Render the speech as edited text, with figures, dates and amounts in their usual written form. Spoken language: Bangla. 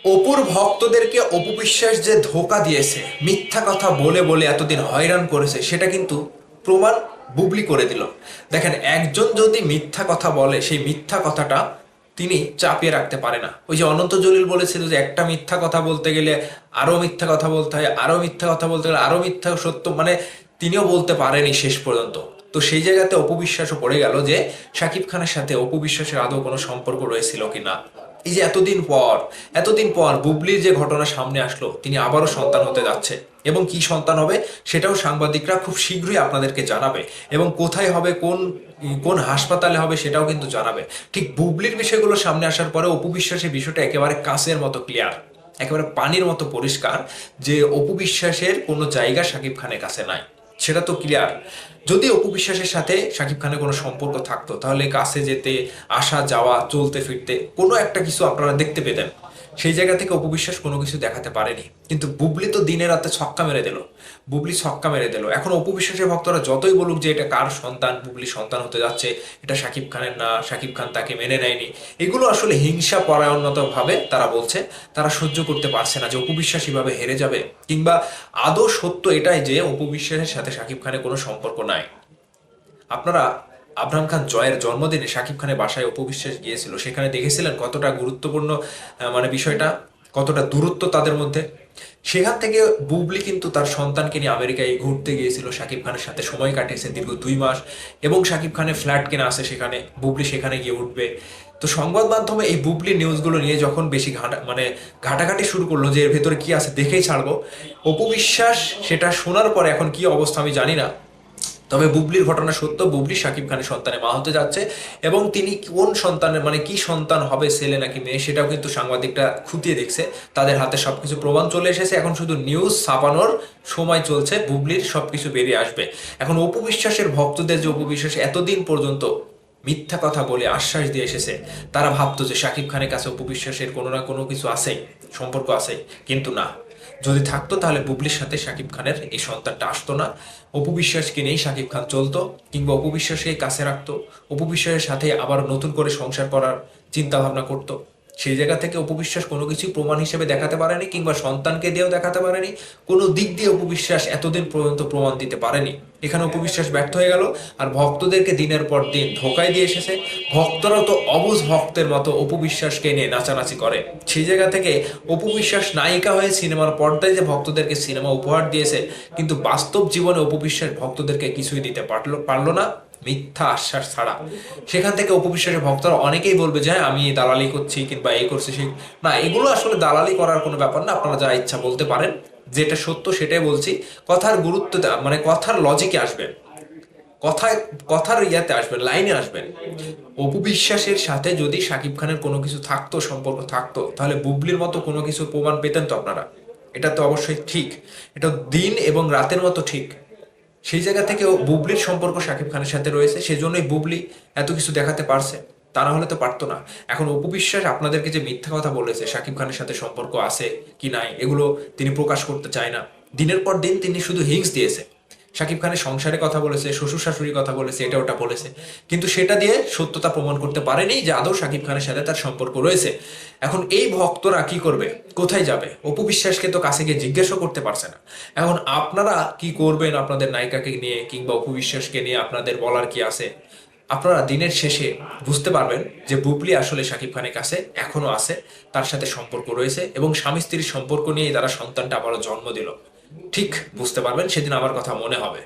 অপুর ভক্তদেরকে অপু বিশ্বাস যে ধোঁকা দিয়েছে, মিথ্যা কথা বলে বলে এতদিন হয়রান করেছে, সেটা কিন্তু প্রমাণ বুবলি করে দিল। দেখেন, একজন যদি মিথ্যা কথা বলে, সেই মিথ্যা কথাটা তিনি চাপিয়ে রাখতে পারে না। ওই যে অনন্ত জলিল বলেছিল যে একটা মিথ্যা কথা বলতে গেলে আরো মিথ্যা কথা বলতে হয়, আরো মিথ্যা কথা বলতে গেলে আরো মিথ্যা সত্য, মানে তিনিও বলতে পারেনি শেষ পর্যন্ত। তো সেই জায়গাতে অপু বিশ্বাসও পড়ে গেল যে শাকিব খানের সাথে অপু বিশ্বাসের আদৌ কোনো সম্পর্ক রয়েছিল কিনা। এই যে এতদিন পর বুবলির যে ঘটনা সামনে আসলো, তিনি আবারও সন্তান হতে যাচ্ছে, এবং কি সন্তান হবে সেটাও সাংবাদিকরা খুব শীঘ্রই আপনাদেরকে জানাবে, এবং কোথায় হবে, কোন কোন হাসপাতালে হবে সেটাও কিন্তু জানাবে। ঠিক বুবলির বিষয়গুলো সামনে আসার পরে অপু বিশ্বাসের বিষয়টা একেবারে কাঁচের মতো ক্লিয়ার, একেবারে পানির মতো পরিষ্কার, যে অপু বিশ্বাসের কোনো জায়গা শাকিব খানের কাছে নাই, সেটা তো ক্লিয়ার। যদি অপু বিশ্বাসের সাথে শাকিব খানের কোনো সম্পর্ক থাকতো, তাহলে কাছে যেতে, আসা যাওয়া, চলতে ফিরতে কোনো একটা কিছু আপনারা দেখতে পেতেন। সেই জায়গা থেকে অপু বিশ্বাস কোনো কিছু দেখাতে পারেনি, কিন্তু বুবলি তো দিনে রাতে ছক্কা মেরে দিল। এখন অপু বিশ্বাসের ভক্তরা যতই বলুক যে এটা কার সন্তান, বুবলি সন্তান হতে যাচ্ছে, এটা শাকিব খানের না, শাকিব খান তাকে মেনে নেয়নি, এগুলো আসলে হিংসা পরায়ণতা ভাবে তারা বলছে। তারা সহ্য করতে পারছে না যে অপু বিশ্বাস এভাবে হেরে যাবে, কিংবা আদৌ সত্য এটাই যে অপু বিশ্বাসের সাথে শাকিব খানের কোনো সম্পর্ক নাই। আপনারা আবরাম খান জয়ের জন্মদিনে শাকিব খানের বাসায় অপু বিশ্বাস গিয়েছিল, সেখানে দেখেছিলেন কতটা গুরুত্বপূর্ণ, মানে বিষয়টা, কতটা দূরত্ব তাদের মধ্যে। সেখান থেকে বুবলি কিন্তু তার সন্তানকে নিয়ে আমেরিকায় ঘুরতে গিয়েছিল, শাকিব খানের সাথে সময় কাটিয়েছে দীর্ঘ 2 মাস, এবং শাকিব খানের ফ্ল্যাট কেনা আছে সেখানে, বুবলি সেখানে গিয়ে উঠবে। তো সংবাদ মাধ্যমে এই বুবলির নিউজগুলো নিয়ে যখন বেশি ঘাটাঘাটি শুরু করলো যে এর ভেতরে কি আছে দেখেই ছাড়বো, অপু বিশ্বাস সেটা শোনার পরে এখন কি অবস্থা আমি জানি না। তবে বুবলির ঘটনা সত্য, বুবলি শাকিব খানের সন্তানের মা হতে যাচ্ছে, এবং তিনি কোন সন্তানের, মানে কি সন্তান হবে, ছেলে নাকি মেয়ে, সেটাও কিন্তু সাংবাদিকরা খুঁটিয়ে দেখছে। তাদের হাতে সবকিছু প্রমাণ চলে এসেছে, এখন শুধু নিউজ ছাপানোর সময় চলছে, বুবলির সবকিছু বেরিয়ে আসবে। এখন অপু বিশ্বাসের ভক্তদের, যে অপু বিশ্বাস এতদিন পর্যন্ত মিথ্যা কথা বলে আশ্বাস দিয়ে এসেছে, তারা ভাবতো যে শাকিব খানের কাছে অপু বিশ্বাসের কোনো না কোনো কিছু আছে, সম্পর্ক আছে, কিন্তু না। যদি থাকতো তাহলে বুবলির সাথে শাকিব খানের এই সন্তানটা আসতো না। অপু বিশ্বাসকে নিয়েই শাকিব খান চলতো, কিংবা অপু বিশ্বাসকে কাছে রাখতো, অপু বিশ্বাসের সাথে আবার নতুন করে সংসার করার চিন্তা ভাবনা করতো। সেই জায়গা থেকে অপু বিশ্বাস কোনো কিছু প্রমাণ হিসেবে দেখাতে পারেনি, কিংবা সন্তানকে দিয়েও দেখাতে পারেনি, কোনো দিক দিয়ে অপু বিশ্বাস এতদিন পর্যন্ত প্রমাণ দিতে পারেনি। এখানে অপু বিশ্বাস ব্যর্থ হয়ে গেল, আর ভক্তদেরকে দিনের পর দিন ধোকায় দিয়ে এসেছে। ভক্তরা তো অবুঝ ভক্তের মতো অপু বিশ্বাসকে নিয়ে নাচানাচি করে। সেই জায়গা থেকে অপু বিশ্বাস নায়িকা হয়ে সিনেমার পর্দায় যে ভক্তদেরকে সিনেমা উপহার দিয়েছে, কিন্তু বাস্তব জীবনে অপু বিশ্বাস ভক্তদেরকে কিছুই দিতে পারলো না, মিথ্যা আশ্বাস ছাড়া। সেখান থেকে অপু বিশ্বাসের ভক্তরা অনেকেই বলবে যে হ্যাঁ, আমি দালালি করছি কিংবা এই করছি সেই, না, এগুলো আসলে দালালি করার কোনো ব্যাপার না, আপনারা যা ইচ্ছা বলতে পারেন। যেটা সত্য সেটাই বলছি। কথার গুরুত্ব মানে কথার লজিকে আসবেন, কথায়, কথার ইয়াতে আসবেন, লাইনে আসবেন। অপু বিশ্বাসের সাথে যদি শাকিব খানের কোনো কিছু থাকতো, সম্পর্ক থাকতো, তাহলে বুবলির মতো কোনো কিছু প্রমাণ পেতেন তো আপনারা। এটা তো অবশ্যই ঠিক, এটা দিন এবং রাতের মতো ঠিক। সেই জায়গা থেকে বুবলির সম্পর্ক শাকিব খানের সাথে রয়েছে, সেজন্যই বুবলি এত কিছু দেখাতে পারছে, তা না হলে তো পারতো না। এখন অপু বিশ্বাস আপনাদেরকে যে মিথ্যা কথা বলেছে শাকিব খানের সাথে সম্পর্ক আছে কি নাই, এগুলো তিনি প্রকাশ করতে চায় না। দিনের পর দিন তিনি শুধু হিংস দিয়েছে, শাকিব খানের সংসারের কথা বলেছে, শ্বশুর শাশুড়ির কথা বলেছে, এটা ওটা বলেছে, কিন্তু সেটা দিয়ে সত্যতা প্রমাণ করতে পারেনি যে আদৌ শাকিব খানের সাথে তার সম্পর্ক রয়েছে। এখন এই ভক্তরা কি করবে, কোথায় যাবে? অপু বিশ্বাসকে তো কাছে গিয়ে জিজ্ঞাসা করতে পারছে না। এখন আপনারা কি করবেন আপনাদের নায়িকাকে নিয়ে, কিংবা অপু বিশ্বাসকে নিয়ে আপনাদের বলার কি আছে? আপনারা দিনের শেষে বুঝতে পারবেন যে বুবলি আসলে শাকিব খানের কাছে এখনো আছে, তার সাথে সম্পর্ক রয়েছে, এবং স্বামী স্ত্রীর সম্পর্ক নিয়ে তারা সন্তানটা আবারও জন্ম দিল। ঠিক বুঝতে পারবেন, সেদিন আমার কথা মনে হবে।